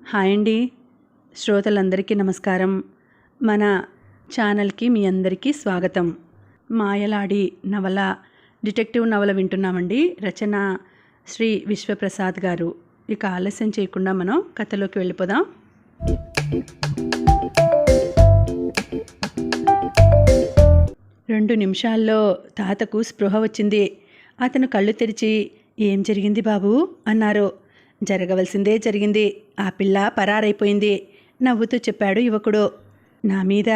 Hi అండి, శ్రోతలందరికీ నమస్కారం. మన ఛానల్కి మీ అందరికీ స్వాగతం. మాయలాడి నవల, డిటెక్టివ్ నవల వింటున్నామండి. రచన శ్రీ విశ్వప్రసాద్ గారు. ఇక ఆలస్యం చేయకుండా మనం కథలోకి వెళ్ళిపోదాం. రెండు నిమిషాల్లో తాతకు స్పృహ వచ్చింది. అతను కళ్ళు తెరిచి, ఏం జరిగింది బాబు అన్నారు. జరగవలసిందే జరిగింది. ఆ పిల్ల పరారైపోయింది నవ్వుతూ చెప్పాడు యువకుడు. నా మీద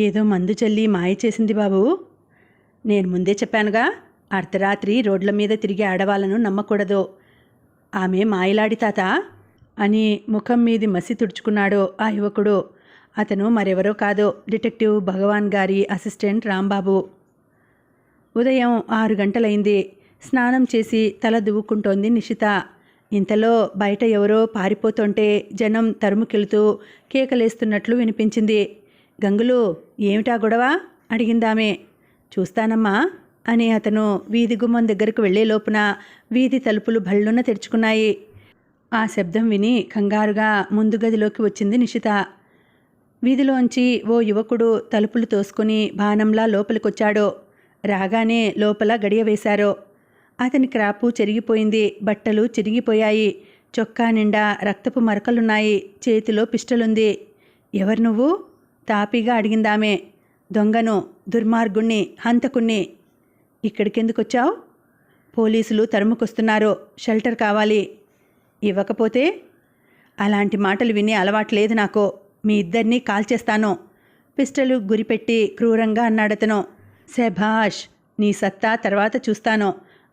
ఏదో మందు చల్లి మాయ చేసింది బాబు. నేను ముందే చెప్పానుగా, అర్ధరాత్రి రోడ్ల మీద తిరిగే ఆడవాళ్ళను నమ్మకూడదు. ఆమె మాయలాడి తాత అని ముఖం మీది మసి తుడుచుకున్నాడు ఆ యువకుడు. అతను మరెవరో కాదు, డిటెక్టివ్ భగవాన్ గారి అసిస్టెంట్ రాంబాబు. ఉదయం 6 గంటలైంది. స్నానం చేసి తల దువ్వుకుంటోంది నిషిత. ఇంతలో బయట ఎవరో పారిపోతుంటే జనం తరుముకెళుతూ కేకలేస్తున్నట్లు వినిపించింది. గంగులు, ఏమిటా గొడవ అడిగిందామె. చూస్తానమ్మా అని అతను వీధి గుమ్మం దగ్గరకు వెళ్లే లోపున వీధి తలుపులు భళ్ళున తెరుచుకున్నాయి. ఆ శబ్దం విని కంగారుగా ముందు గదిలోకి వచ్చింది నిషిత. వీధిలోంచి ఓ యువకుడు తలుపులు తోసుకుని బాణంలా లోపలికొచ్చాడు. రాగానే లోపల గడియ వేశారు. అతని క్రాపు చెరిగిపోయింది, బట్టలు చిరిగిపోయాయి, చొక్కా నిండా రక్తపు మరకలున్నాయి, చేతిలో పిస్టలుంది. ఎవరు నువ్వు? తాపీగా అడిగిందామె. దొంగను, దుర్మార్గుణ్ణి, హంతకుణ్ణి. ఇక్కడికెందుకొచ్చావు? పోలీసులు తరుముకొస్తున్నారు, షెల్టర్ కావాలి. ఇవ్వకపోతే? అలాంటి మాటలు వినే అలవాట్లేదు నాకు. మీ ఇద్దరినీ కాల్చేస్తాను, పిస్టలు గురిపెట్టి క్రూరంగా అన్నాడతను. శభాష్, నీ సత్తా తర్వాత చూస్తాను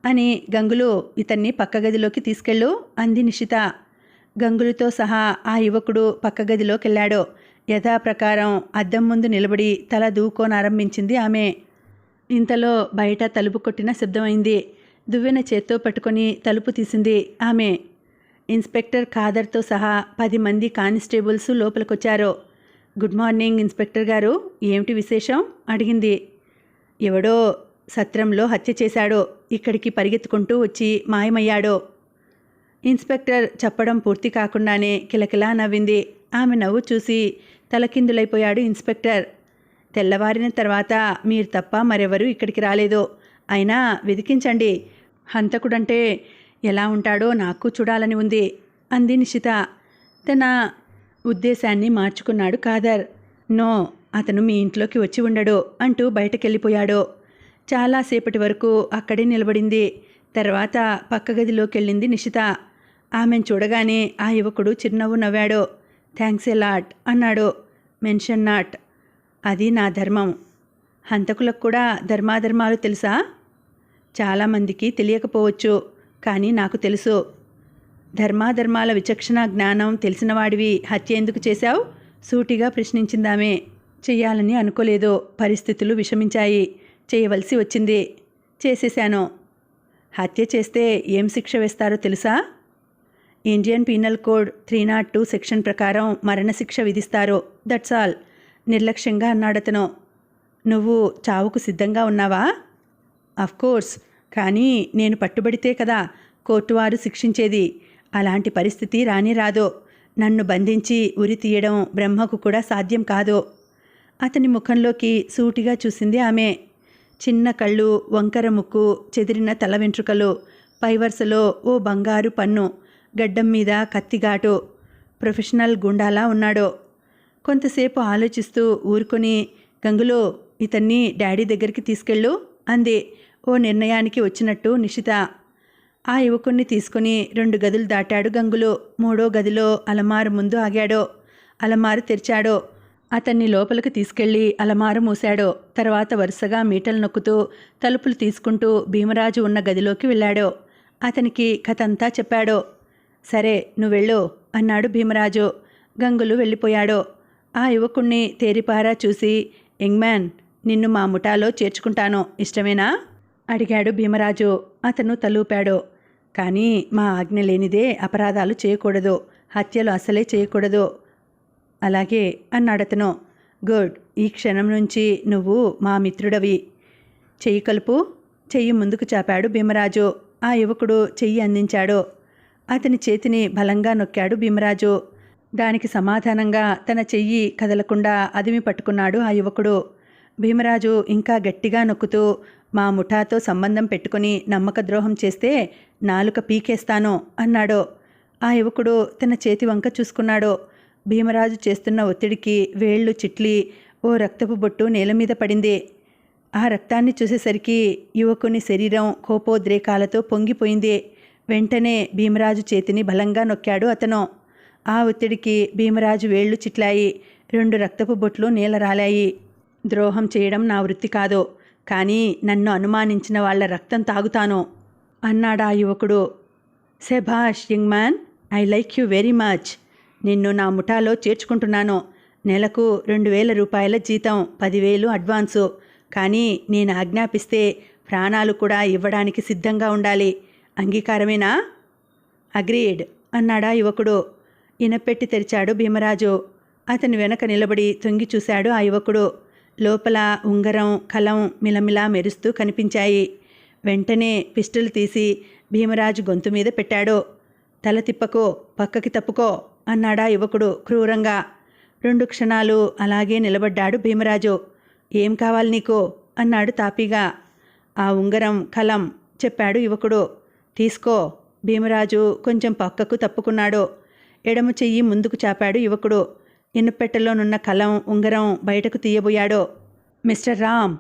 అని గంగులు, ఇతన్ని పక్క గదిలోకి తీసుకెళ్ళు అంది నిషిత. గంగులుతో సహా ఆ యువకుడు పక్క గదిలోకెళ్ళాడు. యథాప్రకారం అద్దం ముందు నిలబడి తల దూకోనారంభించింది ఆమె. ఇంతలో బయట తలుపు కొట్టిన శబ్దమైంది. దువ్వెన చేత్తో పట్టుకొని తలుపు తీసింది ఆమె. ఇన్స్పెక్టర్ ఖాదర్తో సహా 10 మంది కానిస్టేబుల్స్ లోపలికొచ్చారు. గుడ్ మార్నింగ్ ఇన్స్పెక్టర్ గారు, ఏమిటి విశేషం అడిగింది. ఎవడో సత్రంలో హత్య చేశాడు, ఇక్కడికి పరిగెత్తుకుంటూ వచ్చి మాయమయ్యాడు. ఇన్స్పెక్టర్ చెప్పడం పూర్తి కాకుండానే కిలకిలా నవ్వింది. ఆమె నవ్వు చూసి తలకిందులైపోయాడు ఇన్స్పెక్టర్. తెల్లవారిన తర్వాత మీరు తప్ప మరెవరూ ఇక్కడికి రాలేదు. అయినా వెతికించండి, హంతకుడంటే ఎలా ఉంటాడో నాకు చూడాలని ఉంది అంది నిషిత. తన ఉద్దేశాన్ని మార్చుకున్నాడు ఖాదర్. నో, అతను మీ ఇంట్లోకి వచ్చి ఉండడు అంటూ బయటకెళ్ళిపోయాడు. చాలాసేపటి వరకు అక్కడే నిలబడింది. తర్వాత పక్క గదిలోకెళ్ళింది నిషిత. ఆమెను చూడగానే ఆ యువకుడు చిరునవ్వు నవ్వాడు. థ్యాంక్స్ ఎ లాట్ అన్నాడు. మెన్షన్ నాట్, అది నా ధర్మం. హంతకులకు కూడా ధర్మాధర్మాలు తెలుసా? చాలామందికి తెలియకపోవచ్చు, కానీ నాకు తెలుసు. ధర్మాధర్మాల విచక్షణ జ్ఞానం తెలిసినవాడివి హత్య ఎందుకు చేశావు? సూటిగా ప్రశ్నించిందామే. చెయ్యాలని అనుకోలేదు, పరిస్థితులు విషమించాయి, చేయవలసి వచ్చింది, చేసేశాను. హత్య చేస్తే ఏం శిక్ష వేస్తారో తెలుసా? ఇండియన్ పీనల్ కోడ్ 302 సెక్షన్ ప్రకారం మరణశిక్ష విధిస్తారు. దట్స్ ఆల్, నిర్లక్ష్యంగా అన్నాడతను. నువ్వు చావుకు సిద్ధంగా ఉన్నావా? అఫ్కోర్స్, కానీ నేను పట్టుబడితే కదా కోర్టు వారు శిక్షించేది. అలాంటి పరిస్థితి రానే రాదు. నన్ను బంధించి ఉరి తీయడం బ్రహ్మకు కూడా సాధ్యం కాదు. అతని ముఖంలోకి సూటిగా చూసింది ఆమె. చిన్న కళ్ళు, వంకర ముక్కు, చెదిరిన తల వెంట్రుకలు, పైవరుసలో ఓ బంగారు పన్ను, గడ్డం మీద కత్తిఘాటు. ప్రొఫెషనల్ గుండాలా ఉన్నాడు. కొంతసేపు ఆలోచిస్తూ ఊరుకొని, గంగులు, ఇతన్ని డాడీ దగ్గరికి తీసుకెళ్ళు అంది ఓ నిర్ణయానికి వచ్చినట్టు నిషిత. ఆ యువకుణ్ణి తీసుకుని 2 గదులు దాటాడు గంగులు. 3వ గదిలో అలమారు ముందు ఆగాడు. అలమారు తెరిచాడు. అతన్ని లోపలికి తీసుకెళ్లి అలమారు మూశాడు. తర్వాత వరుసగా మీటలు నొక్కుతూ తలుపులు తీసుకుంటూ భీమరాజు ఉన్న గదిలోకి వెళ్ళాడు. అతనికి కథంతా చెప్పాడు. సరే, నువ్వెళ్ళు అన్నాడు భీమరాజు. గంగులు వెళ్ళిపోయాడు. ఆ యువకుణ్ణి తేరిపారా చూసి, యంగ్ మ్యాన్, నిన్ను మా ముఠాలో చేర్చుకుంటాను, ఇష్టమేనా అడిగాడు భీమరాజు. అతను తలూపాడు. కానీ మా ఆజ్ఞ లేనిదే అపరాధాలు చేయకూడదు, హత్యలు అసలే చేయకూడదు. అలాగే అన్నాడతను. గుడ్, ఈ క్షణం నుంచి నువ్వు మా మిత్రుడవి. చెయ్యి కలుపు. చెయ్యి ముందుకు చాపాడు భీమరాజు. ఆ యువకుడు చెయ్యి అందించాడు. అతని చేతిని బలంగా నొక్కాడు భీమరాజు. దానికి సమాధానంగా తన చెయ్యి కదలకుండా అదిమి పట్టుకున్నాడు ఆ యువకుడు. భీమరాజు ఇంకా గట్టిగా నొక్కుతూ, మా ముఠాతో సంబంధం పెట్టుకుని నమ్మక ద్రోహం చేస్తే నాలుక పీకేస్తాను అన్నాడు. ఆ యువకుడు తన చేతి వంక చూసుకున్నాడు. భీమరాజు చేస్తున్న ఒత్తిడికి వేళ్లు చిట్లి ఓ రక్తపు బొట్టు నేల మీద పడింది. ఆ రక్తాన్ని చూసేసరికి యువకుని శరీరం కోపోద్రేకాలతో పొంగిపోయింది. వెంటనే భీమరాజు చేతిని బలంగా నొక్కాడు అతను. ఆ ఒత్తిడికి భీమరాజు వేళ్లు చిట్లాయి. 2 రక్తపు బొట్లు నేల రాలాయి. ద్రోహం చేయడం నా వృత్తి కాదు, కానీ నన్ను అనుమానించిన వాళ్ల రక్తం తాగుతాను అన్నాడా యువకుడు. శభాష్ young man, I like you very much. నిన్ను నా ముఠాలో చేర్చుకుంటున్నాను. నెలకు 2000 రూపాయల జీతం, 10,000 అడ్వాన్సు. కానీ నేను ఆజ్ఞాపిస్తే ప్రాణాలు కూడా ఇవ్వడానికి సిద్ధంగా ఉండాలి. అంగీకారమేనా? అగ్రీడ్ అన్నాడా యువకుడు. ఇనపెట్టి తెరిచాడు భీమరాజు. అతని వెనక నిలబడి తొంగి చూశాడు ఆ యువకుడు. లోపల ఉంగరం, కలం మిలమిలా మెరుస్తూ కనిపించాయి. వెంటనే పిస్టల్ తీసి భీమరాజు గొంతు మీద పెట్టాడు. తల తిప్పకో, పక్కకి తప్పుకో అన్నాడా యువకుడు క్రూరంగా. 2 క్షణాలు అలాగే నిలబడ్డాడు భీమరాజు. ఏం కావాలి నీకు అన్నాడు తాపీగా. ఆ ఉంగరం, కలం చెప్పాడు యువకుడు. తీసుకో. భీమరాజు కొంచెం పక్కకు తప్పుకున్నాడు. ఎడమ చెయ్యి ముందుకు చాపాడు యువకుడు. ఇనుపెట్టెలోనున్న కలం, ఉంగరం బయటకు తీయబోయాడు. మిస్టర్ రామ్,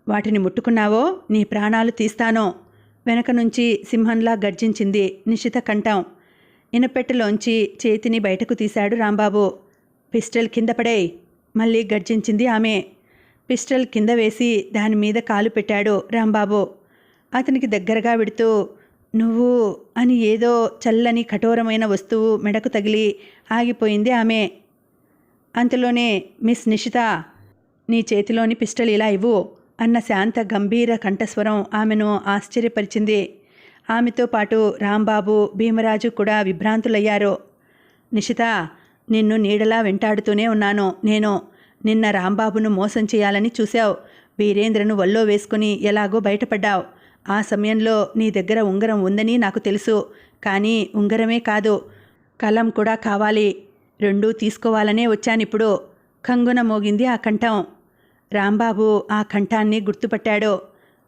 వాటిని ముట్టుకున్నావో నీ ప్రాణాలు తీస్తానో వెనక నుంచి సింహంలా గర్జించింది నిశిత కంఠం. ఇనపెట్టెలోంచి చేతిని బయటకు తీశాడు రాంబాబు. పిస్టల్ కింద పడేయ్ మళ్ళీ గర్జించింది ఆమె. పిస్టల్ కింద వేసి దాని మీద కాలు పెట్టాడు రాంబాబు. అతనికి దగ్గరగా విడుతూ, నువ్వు అని ఏదో చల్లని కఠోరమైన వస్తువు మెడకు తగిలి ఆగిపోయింది ఆమె. అంతలోనే, మిస్ నిషిత, నీ చేతిలోని పిస్టల్ ఇలా ఇవ్వు అన్న శాంత గంభీర కంఠస్వరం ఆమెను ఆశ్చర్యపరిచింది. ఆమెతో పాటు రాంబాబు, భీమరాజు కూడా విభ్రాంతులయ్యారు. నిషిత, నిన్ను నీడలా వెంటాడుతూనే ఉన్నాను నేను. నిన్న రాంబాబును మోసం చేయాలని చూశావు. వీరేంద్రను వల్లో వేసుకుని ఎలాగో బయటపడ్డావు. ఆ సమయంలో నీ దగ్గర ఉంగరం ఉందని నాకు తెలుసు. కానీ ఉంగరమే కాదు, కలం కూడా కావాలి. 2 తీసుకోవాలనే వచ్చానిప్పుడు. కంగున మోగింది ఆ కంఠం. రాంబాబు ఆ కంఠాన్ని గుర్తుపట్టాడు.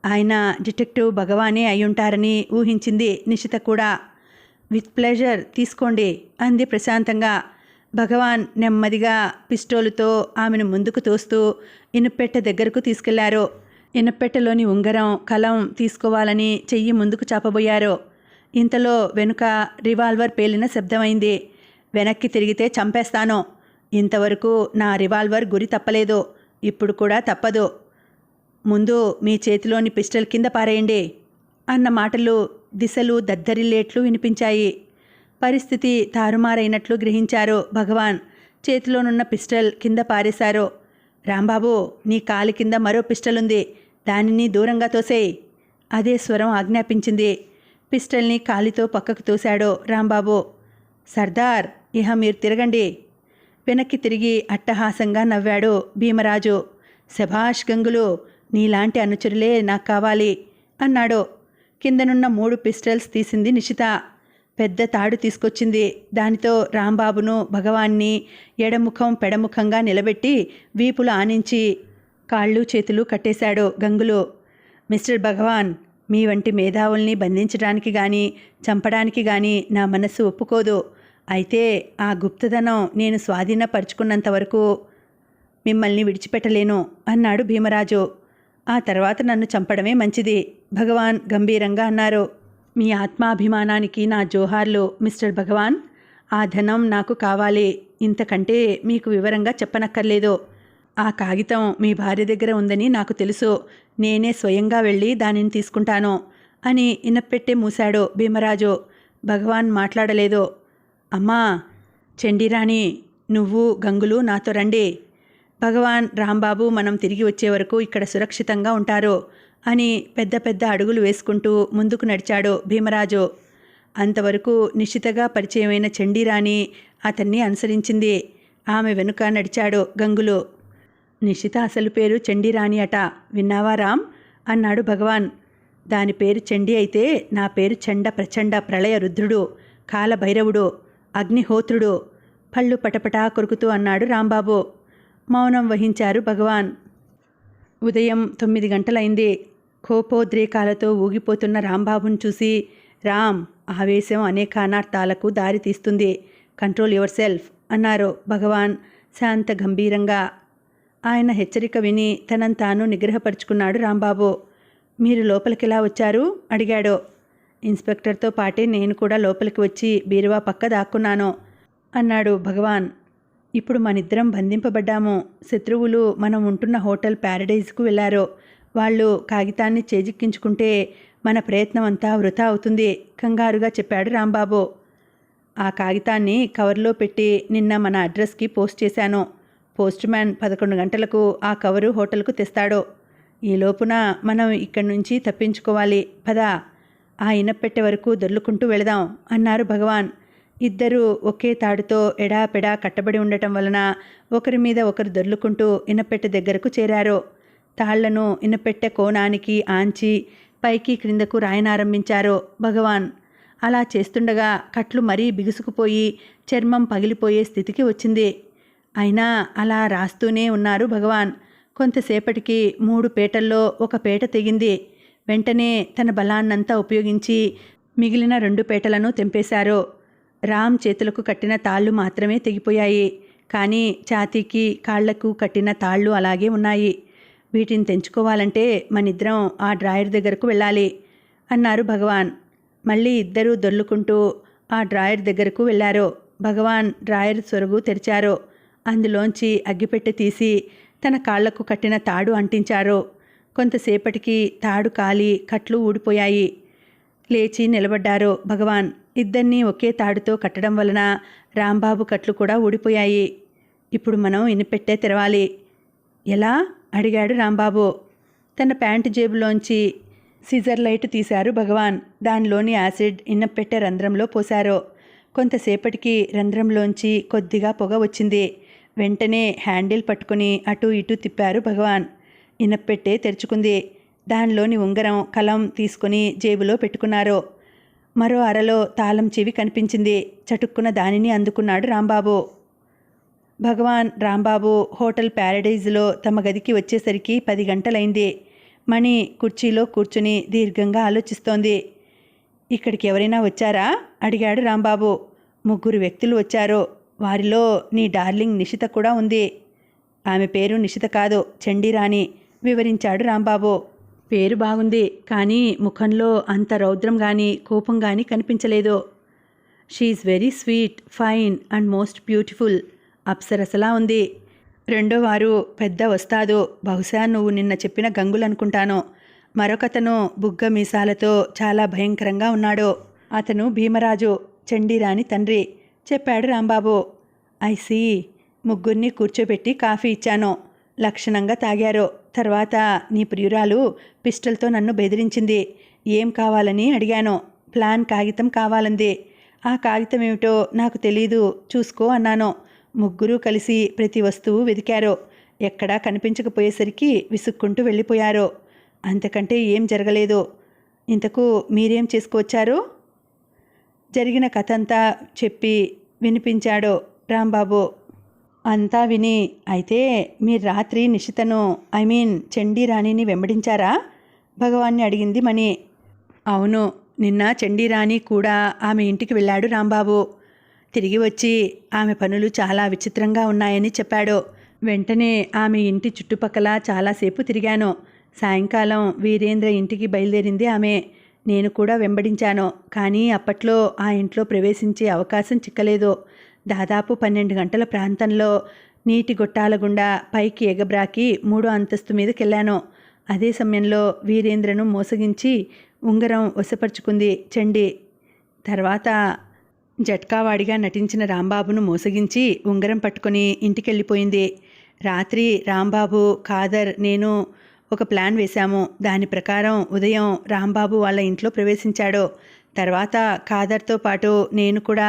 ఆయన డిటెక్టివ్ భగవానే అయ్యుంటారని ఊహించింది నిశిత కూడా. విత్ ప్లెజర్, తీసుకోండి అంది ప్రశాంతంగా. భగవాన్ నెమ్మదిగా పిస్టోలుతో ఆమెను ముందుకు తోస్తూ ఇనుపెట్టె దగ్గరకు తీసుకెళ్లారు. ఇనుపెట్టెలోని ఉంగరం, కలం తీసుకోవాలని చెయ్యి ముందుకు చాపబోయారు. ఇంతలో వెనుక రివాల్వర్ పేలిన శబ్దమైంది. వెనక్కి తిరిగితే చంపేస్తాను. ఇంతవరకు నా రివాల్వర్ గురి తప్పలేదు, ఇప్పుడు కూడా తప్పదు. ముందు మీ చేతిలోని పిస్టల్ కింద పారేయండి అన్న మాటలు దిశలు దద్దరిల్లేట్లు వినిపించాయి. పరిస్థితి తారుమారైనట్లు గ్రహించారు భగవాన్. చేతిలోనున్న పిస్టల్ కింద పారేశారు. రాంబాబు, నీ కాలి కింద మరో పిస్టల్ ఉంది, దానిని దూరంగా తోసేయ్ అదే స్వరం ఆజ్ఞాపించింది. పిస్టల్ని కాలితో పక్కకు తోశాడు రాంబాబు. సర్దార్, ఇహ మీరు తిరగండి. వెనక్కి తిరిగి అట్టహాసంగా నవ్వాడు భీమరాజు. శభాష్ గంగులు, నీలాంటి అనుచరులే నాకు కావాలి అన్నాడు. కిందనున్న 3 పిస్టల్స్ తీసింది నిశిత. పెద్ద తాడు తీసుకొచ్చింది. దానితో రాంబాబును, భగవాన్ని ఎడముఖం పెడముఖంగా నిలబెట్టి వీపులు ఆనించి కాళ్ళు చేతులు కట్టేశాడు గంగులు. మిస్టర్ భగవాన్, మీ వంటి మేధావుల్ని బంధించడానికి కానీ చంపడానికి కానీ నా మనస్సు ఒప్పుకోదు. అయితే ఆ గుప్తధనం నేను స్వాధీనపరుచుకున్నంత వరకు మిమ్మల్ని విడిచిపెట్టలేను అన్నాడు భీమరాజు. ఆ తర్వాత నన్ను చంపడమే మంచిది భగవాన్ గంభీరంగా అన్నారు. మీ ఆత్మాభిమానానికి నా జోహార్లు మిస్టర్ భగవాన్. ఆ ధనం నాకు కావాలి. ఇంతకంటే మీకు వివరంగా చెప్పనక్కర్లేదు. ఆ కాగితం మీ భార్య దగ్గర ఉందని నాకు తెలుసు. నేనే స్వయంగా వెళ్ళి దానిని తీసుకుంటాను అని ఇనప్పెట్టే మూశాడు భీమరాజు. భగవాన్ మాట్లాడలేదు. అమ్మా చండీరాణి, నువ్వు గంగులు నాతో రండి. భగవాన్, రాంబాబు మనం తిరిగి వచ్చే వరకు ఇక్కడ సురక్షితంగా ఉంటారు అని పెద్ద పెద్ద అడుగులు వేసుకుంటూ ముందుకు నడిచాడు భీమరాజు. అంతవరకు నిశితగా పరిచయమైన చండీరాణి అతన్ని అనుసరించింది. ఆమె వెనుక నడిచాడు గంగులు. నిశిత అసలు పేరు చండీరాణి అట, విన్నావా రామ్ అన్నాడు భగవాన్. దాని పేరు చండీ అయితే నా పేరు చండ ప్రచండ ప్రళయ రుద్రుడు, కాలభైరవుడు, అగ్నిహోత్రుడు. పళ్ళు పటపటా కొరుకుతూ అన్నాడు రాంబాబు. మౌనం వహించారు భగవాన్. ఉదయం 9 గంటలైంది. కోపోద్రేకాలతో ఊగిపోతున్న రాంబాబును చూసి, రామ్, ఆవేశం అనేక అనార్థాలకు దారి తీస్తుంది. కంట్రోల్ యువర్ సెల్ఫ్ అన్నారు భగవాన్ శాంత గంభీరంగా. ఆయన హెచ్చరిక విని తనను తాను నిగ్రహపరుచుకున్నాడు రాంబాబు. మీరు లోపలికిలా వచ్చారు అడిగాడు. ఇన్స్పెక్టర్తో పాటే నేను కూడా లోపలికి వచ్చి బీరువా పక్క దాక్కున్నాను అన్నాడు భగవాన్. ఇప్పుడు మనిద్దరం బంధింపబడ్డాము. శత్రువులు మనం ఉంటున్న హోటల్ ప్యారడైజ్కు వెళ్ళారు. వాళ్ళు కాగితాన్ని చేజిక్కించుకుంటే మన ప్రయత్నం అంతా వృధా అవుతుంది కంగారుగా చెప్పాడు రాంబాబు. ఆ కాగితాన్ని కవర్లో పెట్టి నిన్న మన అడ్రస్కి పోస్ట్ చేశాను. పోస్ట్ మ్యాన్ 11 గంటలకు ఆ కవరు హోటల్కు తెస్తాడు. ఈ లోపున మనం ఇక్కడి నుంచి తప్పించుకోవాలి. పద, ఆ ఇనప్పెట్టె వరకు దొర్లుకుంటూ వెళదాం అన్నారు భగవాన్. ఇద్దరూ ఒకే తాడుతో ఎడాపెడా కట్టబడి ఉండటం వలన ఒకరి మీద ఒకరు దొర్లుకుంటూ ఇనప్పెట్టె దగ్గరకు చేరారు. తాళ్లను ఇనప్పెట్టె కోణానికి ఆంచి పైకి క్రిందకు రాయనారంభించారు భగవాన్. అలా చేస్తుండగా కట్లు మరీ బిగుసుకుపోయి చర్మం పగిలిపోయే స్థితికి వచ్చింది. అయినా అలా రాస్తూనే ఉన్నారు భగవాన్. కొంతసేపటికి 3 పేటల్లో ఒక పేట తెగింది. వెంటనే తన బలాన్నంతా ఉపయోగించి మిగిలిన 2 పేటలను తెంపేశారు. రామ్ చేతులకు కట్టిన తాళ్ళు మాత్రమే తెగిపోయాయి. కానీ ఛాతీకి కాళ్లకు కట్టిన తాళ్ళు అలాగే ఉన్నాయి. వీటిని తెంచుకోవాలంటే మనిద్దరం ఆ డ్రాయర్ దగ్గరకు వెళ్ళాలి అన్నారు భగవాన్. మళ్ళీ ఇద్దరూ దొర్లుకుంటూ ఆ డ్రాయర్ దగ్గరకు వెళ్ళారు. భగవాన్ డ్రాయర్ సొరుగు తెరిచారు. అందులోంచి అగ్గిపెట్టె తీసి తన కాళ్లకు కట్టిన తాడు అంటించారు. కొంతసేపటికి తాడు కాలి కట్లు ఊడిపోయాయి. లేచి నిలబడ్డారు భగవాన్. ఇద్దరినీ ఒకే తాడుతో కట్టడం వలన రాంబాబు కట్లు కూడా ఊడిపోయాయి. ఇప్పుడు మనం ఇనిపెట్టే తెరవాలి. ఎలా అడిగాడు రాంబాబు. తన ప్యాంటు జేబులోంచి సిజర్ లైట్ తీశారు భగవాన్. దానిలోని యాసిడ్ ఇనప్పెట్టె రంధ్రంలో పోశారు. కొంతసేపటికి రంధ్రంలోంచి కొద్దిగా పొగ వచ్చింది. వెంటనే హ్యాండిల్ పట్టుకుని అటూ ఇటూ తిప్పారు భగవాన్. ఇనప్పెట్టె తెరుచుకుంది. దానిలోని ఉంగరం కలం తీసుకుని జేబులో పెట్టుకున్నారు. మరో అరలో తాళం చెవి కనిపించింది. చటుక్కున దానిని అందుకున్నాడు రాంబాబు. భగవాన్ రాంబాబు హోటల్ ప్యారడైజ్లో తమ గదికి వచ్చేసరికి 10 గంటలైంది. మణి కుర్చీలో కూర్చుని దీర్ఘంగా ఆలోచిస్తోంది. ఇక్కడికి ఎవరైనా వచ్చారా అడిగాడు రాంబాబు. 3 వ్యక్తులు వచ్చారు. వారిలో నీ డార్లింగ్ నిషిత కూడా ఉంది. ఆమె పేరు నిషిత కాదు, చండీరాణి వివరించాడు రాంబాబు. పేరు బాగుంది, కానీ ముఖంలో అంత రౌద్రం కానీ కోపం కానీ కనిపించలేదు. She very sweet, fine and most beautiful. అప్సరసలా ఉంది. రెండో వారు పెద్ద వస్తాదు, బహుశా నువ్వు నిన్న చెప్పిన గంగులనుకుంటాను. మరొకతను బుగ్గ మీసాలతో చాలా భయంకరంగా ఉన్నాడు. అతను భీమరాజు, చండీరాణి తండ్రి చెప్పాడు రాంబాబు. ఐసీ. 3 కూర్చోబెట్టి కాఫీ ఇచ్చాను. లక్షణంగా తాగారు. తర్వాత నీ ప్రియురాలు పిస్టల్తో నన్ను బెదిరించింది. ఏం కావాలని అడిగాను. ప్లాన్ కాగితం కావాలంది. ఆ కాగితం ఏమిటో నాకు తెలీదు, చూసుకో అన్నాను. 3 కలిసి ప్రతి వస్తువు వెతికారు. ఎక్కడా కనిపించకపోయేసరికి విసుక్కుంటూ వెళ్ళిపోయారు. అంతకంటే ఏం జరగలేదు. ఇంతకు మీరేం చేసుకువచ్చారు? జరిగిన కథంతా చెప్పి వినిపించాడు రాంబాబు. అంతా విని, అయితే మీరు రాత్రి నిషితను చండీరాణిని వెంబడించారా? భగవాన్ని అడిగింది మణి. అవును, నిన్న చండీరాణి కూడా ఆమె ఇంటికి వెళ్ళాడు రాంబాబు. తిరిగి వచ్చి ఆమె పనులు చాలా విచిత్రంగా ఉన్నాయని చెప్పాడు. వెంటనే ఆమె ఇంటి చుట్టుపక్కల చాలాసేపు తిరిగాను. సాయంకాలం వీరేంద్ర ఇంటికి బయలుదేరింది ఆమె. నేను కూడా వెంబడించాను. కానీ అప్పట్లో ఆ ఇంట్లో ప్రవేశించే అవకాశం చిక్కలేదు. దాదాపు 12 గంటల ప్రాంతంలో నీటి గొట్టాల గుండా పైకి ఎగబ్రాకి 3వ అంతస్తు మీదకెళ్ళాను. అదే సమయంలో వీరేంద్రను మోసగించి ఉంగరం వశపరుచుకుంది చండి. తర్వాత జట్కావాడిగా నటించిన రాంబాబును మోసగించి ఉంగరం పట్టుకొని ఇంటికెళ్ళిపోయింది. రాత్రి రాంబాబు, ఖాదర్, నేను ఒక ప్లాన్ వేశాము. దాని ప్రకారం ఉదయం రాంబాబు వాళ్ళ ఇంట్లో ప్రవేశించాడు. తర్వాత ఖాదర్తో పాటు నేను కూడా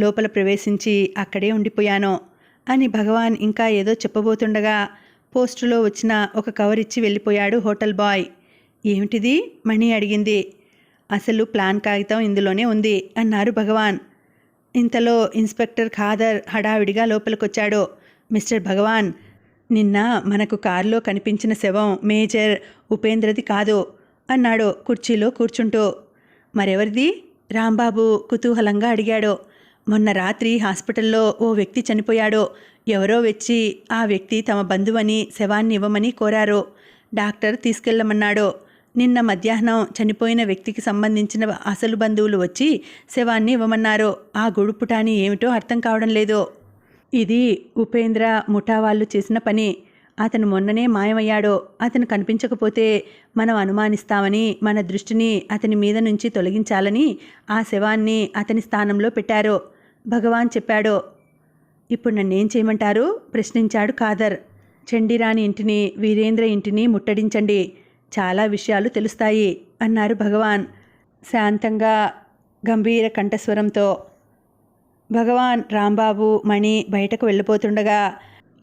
లోపల ప్రవేశించి అక్కడే ఉండిపోయాను అని భగవాన్ ఇంకా ఏదో చెప్పబోతుండగా పోస్టులో వచ్చిన ఒక కవర్ ఇచ్చి వెళ్ళిపోయాడు హోటల్ బాయ్. ఏమిటిది? మణి అడిగింది. అసలు ప్లాన్ కాగితం ఇందులోనే ఉంది అన్నారు భగవాన్. ఇంతలో ఇన్స్పెక్టర్ ఖాదర్ హడావిడిగా లోపలికొచ్చాడు. మిస్టర్ భగవాన్, నిన్న మనకు కారులో కనిపించిన శవం మేజర్ ఉపేంద్రది కాదు అన్నాడు కుర్చీలో కూర్చుంటూ. మరెవరిది? రాంబాబు కుతూహలంగా అడిగాడు. మొన్న రాత్రి హాస్పిటల్లో ఓ వ్యక్తి చనిపోయాడు. ఎవరో వచ్చి ఆ వ్యక్తి తమ బంధువని శవాన్ని ఇవ్వమని కోరారు. డాక్టర్ తీసుకెళ్లమన్నాడు. నిన్న మధ్యాహ్నం చనిపోయిన వ్యక్తికి సంబంధించిన అసలు బంధువులు వచ్చి శవాన్ని ఇవ్వమన్నారు. ఆ గుడుపుటాని ఏమిటో అర్థం కావడం లేదు. ఇది ఉపేంద్ర ముఠా వాళ్ళు చేసిన పని. అతను మొన్ననే మాయమయ్యాడు. అతను కనిపించకపోతే మనం అనుమానిస్తామని మన దృష్టిని అతని మీద నుంచి తొలగించాలని ఆ శవాన్ని అతని స్థానంలో పెట్టారు. భగవాన్ చెప్పాడు. ఇప్పుడు నన్నేం చేయమంటారు? ప్రశ్నించాడు ఖాదర్. చండీరాణి ఇంటిని, వీరేంద్ర ఇంటిని ముట్టడించండి. చాలా విషయాలు తెలుస్తాయి అన్నారు భగవాన్ శాంతంగా, గంభీర కంఠస్వరంతో. భగవాన్, రాంబాబు, మణి బయటకు వెళ్ళిపోతుండగా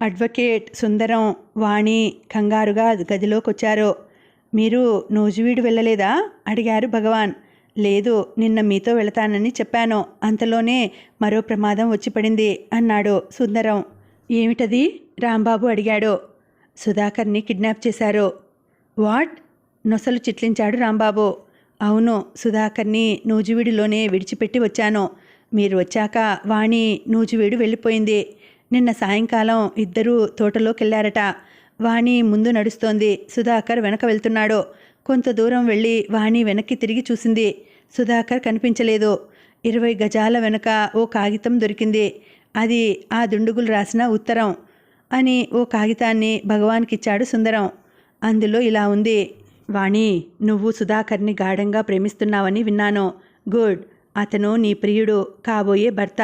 అడ్వకేట్ సుందరం, వాణి కంగారుగా గదిలోకొచ్చారు. మీరు నూజివీడు వెళ్ళలేదా? అడిగారు భగవాన్. లేదు, నిన్న మీతో వెళతానని చెప్పాను. అంతలోనే మరో ప్రమాదం వచ్చి పడింది అన్నాడు సుందరం. ఏమిటది? రాంబాబు అడిగాడు. సుధాకర్ని కిడ్నాప్ చేశారు. వాట్? నొసలు చిట్లించాడు రాంబాబు. అవును, సుధాకర్ని నూజివీడులోనే విడిచిపెట్టి వచ్చాను. మీరు వచ్చాక వాణి నూజివీడు వెళ్ళిపోయింది. నిన్న సాయంకాలం ఇద్దరూ తోటలోకెళ్లారట. వాణి ముందు నడుస్తోంది, సుధాకర్ వెనక వెళ్తున్నాడు. కొంత దూరం వెళ్ళి వాణి వెనక్కి తిరిగి చూసింది. సుధాకర్ కనిపించలేదు. 20 గజాల వెనక ఓ కాగితం దొరికింది. అది ఆ దుండుగులు రాసిన ఉత్తరం అని ఓ కాగితాన్ని భగవాన్కిచ్చాడు సుందరం. అందులో ఇలా ఉంది. వాణి, నువ్వు సుధాకర్ని గాఢంగా ప్రేమిస్తున్నావని విన్నాను. గుడ్. అతను నీ ప్రియుడు, కాబోయే భర్త.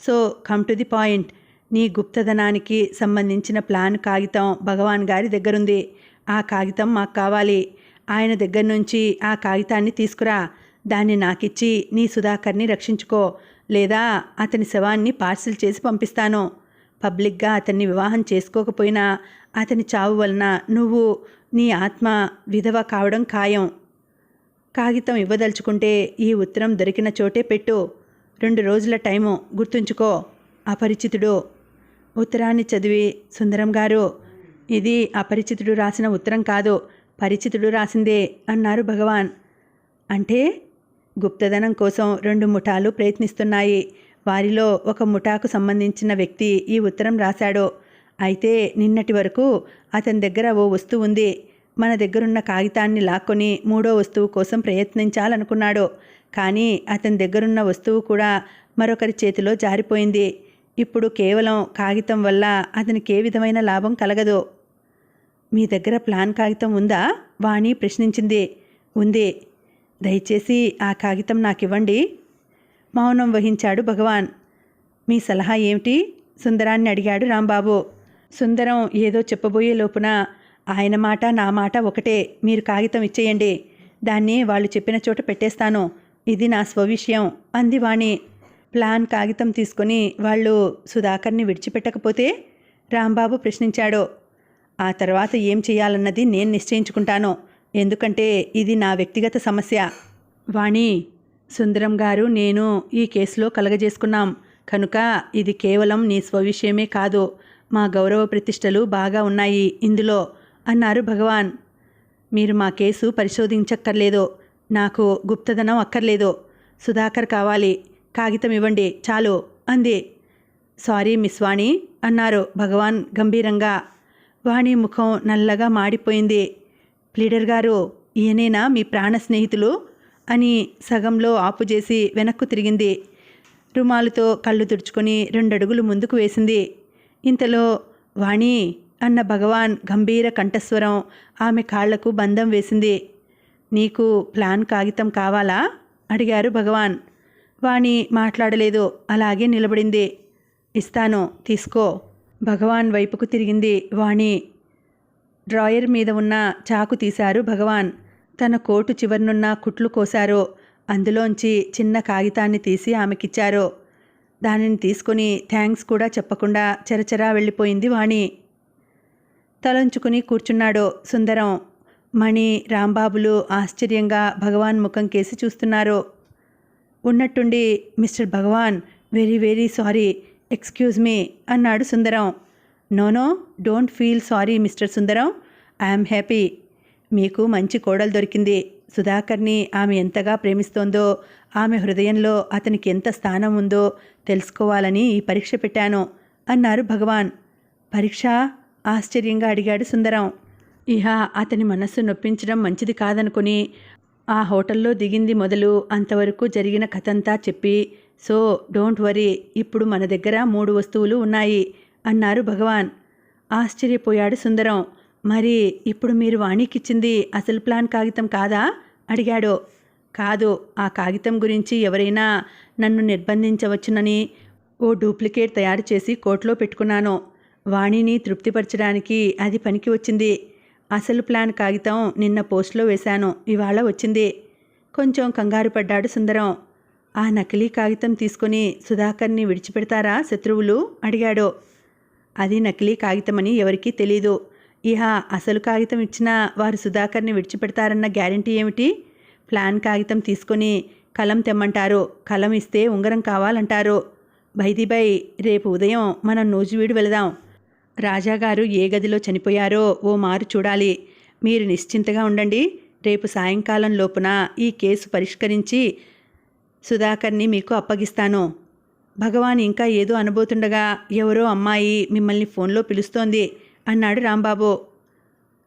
So come to the point. నీ గుప్తధనానికి సంబంధించిన ప్లాన్ కాగితం భగవాన్ గారి దగ్గరుంది. ఆ కాగితం మాకు కావాలి. ఆయన దగ్గర నుంచి ఆ కాగితాన్ని తీసుకురా. దాన్ని నాకిచ్చి నీ సుధాకర్ని రక్షించుకో, లేదా అతని శవాన్ని పార్సిల్ చేసి పంపిస్తాను. పబ్లిక్గా అతన్ని వివాహం చేసుకోకపోయినా అతని చావు వలన నువ్వు, నీ ఆత్మ విధవ కావడం ఖాయం. కాగితం ఇవ్వదలుచుకుంటే ఈ ఉత్తరం దొరికిన చోటే పెట్టు. 2 రోజుల టైము, గుర్తుంచుకో. అపరిచితుడు. ఉత్తరాన్ని చదివి, సుందరం గారు, ఇది అపరిచితుడు రాసిన ఉత్తరం కాదు, పరిచితుడు రాసిందే అన్నారు భగవాన్. అంటే? గుప్తధనం కోసం 2 ముఠాలు ప్రయత్నిస్తున్నాయి. వారిలో ఒక ముఠాకు సంబంధించిన వ్యక్తి ఈ ఉత్తరం రాశాడు. అయితే నిన్నటి వరకు అతని దగ్గర ఓ వస్తువు ఉంది. మన దగ్గరున్న కాగితాన్ని లాక్కొని 3వ వస్తువు కోసం ప్రయత్నించాలనుకున్నాడు. కానీ అతని దగ్గరున్న వస్తువు కూడా మరొకరి చేతిలో జారిపోయింది. ఇప్పుడు కేవలం కాగితం వల్ల అతనికి ఏ విధమైన లాభం కలగదు. మీ దగ్గర ప్లాన్ కాగితం ఉందా? వాణి ప్రశ్నించింది. ఉంది. దయచేసి ఆ కాగితం నాకివ్వండి. మౌనం వహించాడు భగవాన్. మీ సలహా ఏమిటి? సుందరాన్ని అడిగాడు రాంబాబు. సుందరం ఏదో చెప్పబోయే లోపున, ఆయన మాట నా మాట ఒకటే. మీరు కాగితం ఇచ్చేయండి. దాన్ని వాళ్ళు చెప్పిన చోట పెట్టేస్తాను. ఇది నా స్వవిషయం అంది వాణి. ప్లాన్ కాగితం తీసుకొని వాళ్ళు సుధాకర్ని విడిచిపెట్టకపోతే? రాంబాబు ప్రశ్నించాడు. ఆ తర్వాత ఏం చేయాలన్నది నేను నిశ్చయించుకుంటాను. ఎందుకంటే ఇది నా వ్యక్తిగత సమస్య. వాణి, సుందరం గారు నేను ఈ కేసులో కలగజేసుకున్నాం కనుక ఇది కేవలం నీ స్వవిషయమే కాదు, మా గౌరవ ప్రతిష్టలు బాగా ఉన్నాయి ఇందులో అన్నారు భగవాన్. మీరు మా కేసు పరిశోధించక్కర్లేదు. నాకు గుప్తధనం అక్కర్లేదు. సుధాకర్ కావాలి. కాగితం ఇవ్వండి చాలు అంది. సారీ మిస్ వాణి అన్నారు భగవాన్ గంభీరంగా. వాణి ముఖం నల్లగా మాడిపోయింది. ప్లీడర్ గారు, ఈయనేనా మీ ప్రాణ స్నేహితులు అని సగంలో ఆపుచేసి వెనక్కు తిరిగింది. రుమాలుతో కళ్ళు తుడుచుకొని 2 అడుగులు ముందుకు వేసింది. ఇంతలో వాణి అన్న భగవాన్ గంభీర కంఠస్వరం ఆమె కాళ్లకు బంధం వేసింది. నీకు ప్లాన్ కాగితం కావాలా? అడిగారు భగవాన్. వాణి మాట్లాడలేదు, అలాగే నిలబడింది. ఇస్తాను, తీసుకో. భగవాన్ వైపుకు తిరిగింది వాణి. డ్రాయర్ మీద ఉన్న చాకు తీశారు భగవాన్. తన కోటు చివరనున్న కుట్లు కోశారు. అందులోంచి చిన్న కాగితాన్ని తీసి ఆమెకిచ్చారు. దానిని తీసుకుని థ్యాంక్స్ కూడా చెప్పకుండా చెరచెరా వెళ్ళిపోయింది వాణి. తలంచుకుని కూర్చున్నాడు సుందరం. మణి, రాంబాబులు ఆశ్చర్యంగా భగవాన్ ముఖం కేసి చూస్తున్నారు. ఉన్నట్టుండి, mister Bhagwan, very very sorry, excuse me అన్నాడు Sundaram. No don't feel sorry mister Sundaram, I'm happy. మీకు మంచి కోడలు దొరికింది. సుధాకర్ని ఆమె ఎంతగా ప్రేమిస్తోందో, ఆమె హృదయంలో అతనికి ఎంత స్థానం ఉందో తెలుసుకోవాలని ఈ పరీక్ష పెట్టాను అన్నారు భగవాన్. పరీక్ష? ఆశ్చర్యంగా అడిగాడు సుందరం. ఇహ అతని మనస్సు నొప్పించడం మంచిది కాదనుకుని ఆ హోటల్లో దిగింది మొదలు అంతవరకు జరిగిన కథంతా చెప్పి, సో డోంట్ వరీ, ఇప్పుడు మన దగ్గర 3 వస్తువులు ఉన్నాయి అన్నారు భగవాన్. ఆశ్చర్యపోయాడు సుందరం. మరి ఇప్పుడు మీరు వాణికిచ్చింది అసలు ప్లాన్ కాగితం కాదా అడిగాడు. కాదు, ఆ కాగితం గురించి ఎవరైనా నన్ను నిర్బంధించవచ్చునని ఓ డూప్లికేట్ తయారు చేసి కోర్టులో పెట్టుకున్నాను. వాణిని తృప్తిపరచడానికి అది పనికి వచ్చింది. అసలు ప్లాన్ కాగితం నిన్న పోస్ట్లో వేశాను, ఇవాళ వచ్చింది. కొంచెం కంగారు పడ్డాడు సుందరం. ఆ నకిలీ కాగితం తీసుకుని సుధాకర్ని విడిచిపెడతారా శత్రువులు అడిగాడు. అది నకిలీ కాగితమని ఎవరికీ తెలీదు. ఇహ అసలు కాగితం ఇచ్చినా వారు సుధాకర్ని విడిచిపెడతారన్న గ్యారంటీ ఏమిటి? ప్లాన్ కాగితం తీసుకొని కలం తెమ్మంటారు, కలం ఇస్తే ఉంగరం కావాలంటారు. బై రేపు ఉదయం మనం నూజివీడు వెళదాం. రాజాగారు ఏ గదిలో చనిపోయారో ఓ మారు చూడాలి. మీరు నిశ్చింతగా ఉండండి. రేపు సాయంకాలం లోపున ఈ కేసు పరిష్కరించి సుధాకర్ని మీకు అప్పగిస్తాను. భగవాన్ ఇంకా ఏదో అనబోతుండగా ఎవరో అమ్మాయి మిమ్మల్ని ఫోన్లో పిలుస్తోంది అన్నాడు రాంబాబు.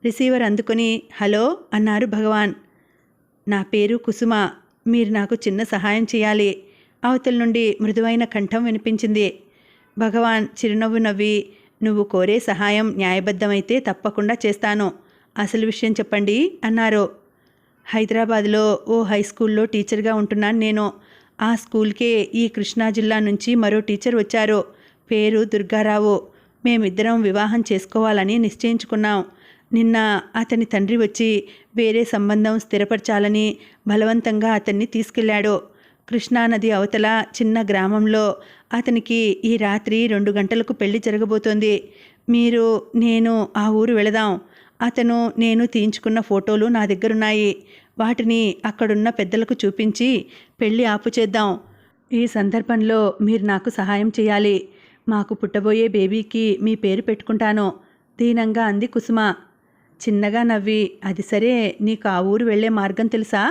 రిసీవర్ అందుకొని హలో అన్నారు భగవాన్. నా పేరు కుసుమ, మీరు నాకు చిన్న సహాయం చేయాలి. అవతల నుండి మృదువైన కంఠం వినిపించింది. భగవాన్ చిరునవ్వు నవ్వి, నువ్వు కోరే సహాయం న్యాయబద్ధమైతే తప్పకుండా చేస్తాను. అసలు విషయం చెప్పండి అన్నారు. హైదరాబాద్లో ఓ హై స్కూల్లో టీచర్గా ఉంటున్నాను నేను. ఆ స్కూల్కే ఈ కృష్ణా జిల్లా నుంచి మరో టీచర్ వచ్చారు. పేరు దుర్గారావు. మేమిద్దరం వివాహం చేసుకోవాలని నిశ్చయించుకున్నాం. నిన్న అతని తండ్రి వచ్చి వేరే సంబంధం స్థిరపరచాలని బలవంతంగా అతన్ని తీసుకెళ్లాడు. కృష్ణానది అవతల చిన్న గ్రామంలో అతనికి ఈ రాత్రి 2 గంటలకు పెళ్లి జరగబోతోంది. మీరు నేను ఆ ఊరు వెళదాం. అతను నేను తీయించుకున్న ఫోటోలు నా దగ్గరున్నాయి. వాటిని అక్కడున్న పెద్దలకు చూపించి పెళ్లి ఆపు చేద్దాం. ఈ సందర్భంలో మీరు నాకు సహాయం చేయాలి. మాకు పుట్టబోయే బేబీకి మీ పేరు పెట్టుకుంటాను దీనంగా అంది కుసుమ. చిన్నగా నవ్వి, అది సరే, నీకు ఆ ఊరు వెళ్లే మార్గం తెలుసా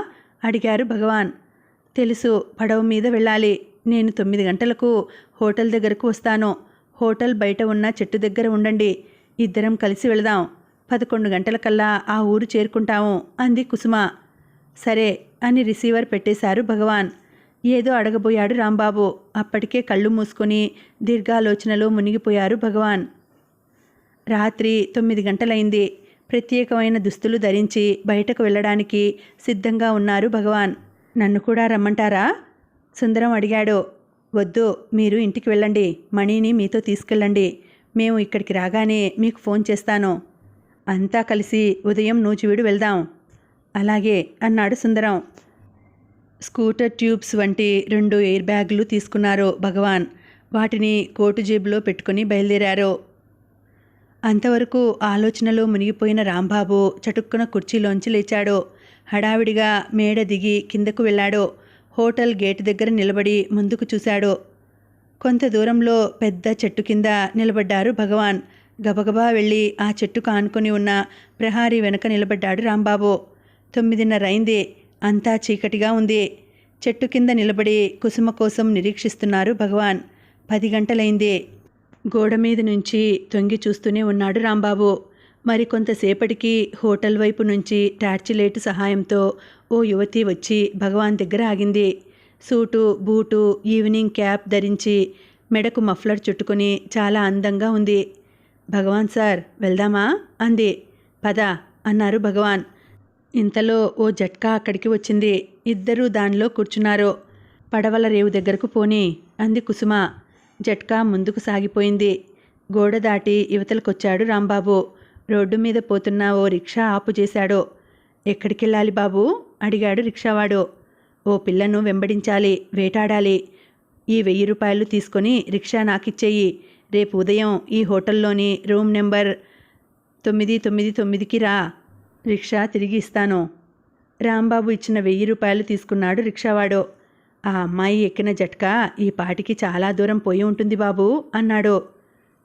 అడిగారు భగవాన్. తెలుసు, పడవ మీద వెళ్ళాలి. నేను 9 గంటలకు హోటల్ దగ్గరకు వస్తాను. హోటల్ బయట ఉన్న చెట్టు దగ్గర ఉండండి. ఇద్దరం కలిసి వెళదాం. 11 గంటలకల్లా ఆ ఊరు చేరుకుంటాము అంది కుసుమ. సరే అని రిసీవర్ పెట్టేశారు భగవాన్. ఏదో అడగబోయాడు రాంబాబు. అప్పటికే కళ్ళు మూసుకొని దీర్ఘాలోచనలో మునిగిపోయారు భగవాన్. రాత్రి 9 గంటలైంది. ప్రత్యేకమైన దుస్తులు ధరించి బయటకు వెళ్ళడానికి సిద్ధంగా ఉన్నారు భగవాన్. నన్ను కూడా రమ్మంటారా సుందరం అడిగాడు. వద్దు, మీరు ఇంటికి వెళ్ళండి. మణిని మీతో తీసుకెళ్ళండి. మేము ఇక్కడికి రాగానే మీకు ఫోన్ చేస్తాను. అంతా కలిసి ఉదయం నూజివీడు వెళ్దాం. అలాగే అన్నాడు సుందరం. స్కూటర్ ట్యూబ్స్ వంటి 2 ఎయిర్ బ్యాగులు తీసుకున్నారు భగవాన్. వాటిని కోటు జేబులో పెట్టుకుని బయలుదేరారు. అంతవరకు ఆలోచనలో మునిగిపోయిన రాంబాబు చటుక్కున కుర్చీలోంచి లేచాడు. హడావిడిగా మేడ దిగి కిందకు వెళ్ళాడు. హోటల్ గేటు దగ్గర నిలబడి ముందుకు చూశాడు. కొంత దూరంలో పెద్ద చెట్టు కింద నిలబడ్డారు భగవాన్. గబగబా వెళ్ళి ఆ చెట్టుకు ఆనుకొని ఉన్న ప్రహారీ వెనక నిలబడ్డాడు రాంబాబు. 9:30 అయింది. అంతా చీకటిగా ఉంది. చెట్టు కింద నిలబడి కుసుమ కోసం నిరీక్షిస్తున్నారు భగవాన్. 10 గంటలైంది. గోడ మీద నుంచి తొంగి చూస్తూనే ఉన్నాడు రాంబాబు. మరికొంతసేపటికి హోటల్ వైపు నుంచి టార్చి లైటు సహాయంతో ఓ యువతి వచ్చి భగవాన్ దగ్గర ఆగింది. సూటు, బూటు, ఈవినింగ్ క్యాప్ ధరించి మెడకు మఫ్లర్ చుట్టుకుని చాలా అందంగా ఉంది. భగవాన్ సార్, వెళ్దామా అంది. పద అన్నారు భగవాన్. ఇంతలో ఓ జట్కా అక్కడికి వచ్చింది. ఇద్దరూ దానిలో కూర్చున్నారు. పడవల రేవు దగ్గరకు పోని అంది కుసుమ. జట్కా ముందుకు సాగిపోయింది. గోడ దాటి యువతలకొచ్చాడు రాంబాబు. రోడ్డు మీద పోతున్న ఓ రిక్షా ఆపు చేశాడు. ఎక్కడికెళ్ళాలి బాబూ అడిగాడు రిక్షావాడు. ఓ పిల్లను వెంబడించాలి, వేటాడాలి. ఈ 1000 రూపాయలు తీసుకొని రిక్షా నాకిచ్చేయి. రేపు ఉదయం ఈ హోటల్లోని రూమ్ నెంబర్ 999కి రా. రిక్షా తిరిగి ఇస్తాను. రాంబాబు ఇచ్చిన 1000 రూపాయలు తీసుకున్నాడు రిక్షావాడు. ఆ అమ్మాయి ఎక్కిన జట్కా ఈ పాటికి చాలా దూరం పోయి ఉంటుంది బాబు అన్నాడు.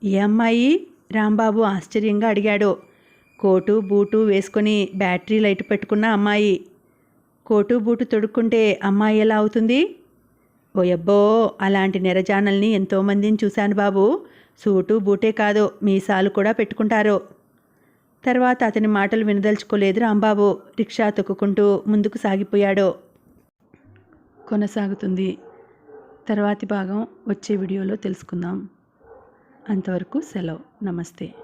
ఏ అమ్మాయి? రాంబాబు ఆశ్చర్యంగా అడిగాడు. కోటు బూటు వేసుకొని బ్యాటరీ లైట్ పెట్టుకున్న అమ్మాయి. కోటు బూటు తొడుక్కుంటే అమ్మాయి ఎలా అవుతుంది? ఓయబ్బో, అలాంటి నెరజానల్ని ఎంతోమందిని చూశాను బాబు. సూటు బూటే కాదు, మీసాలు కూడా పెట్టుకుంటారు. తర్వాత అతని మాటలు వినదలుచుకోలేదు రాంబాబు. రిక్షా తొక్కుకుంటూ ముందుకు సాగిపోయాడు. కొనసాగుతుంది. తర్వాతి భాగం వచ్చే వీడియోలో తెలుసుకుందాం. అంతవరకు సెలవు. నమస్తే.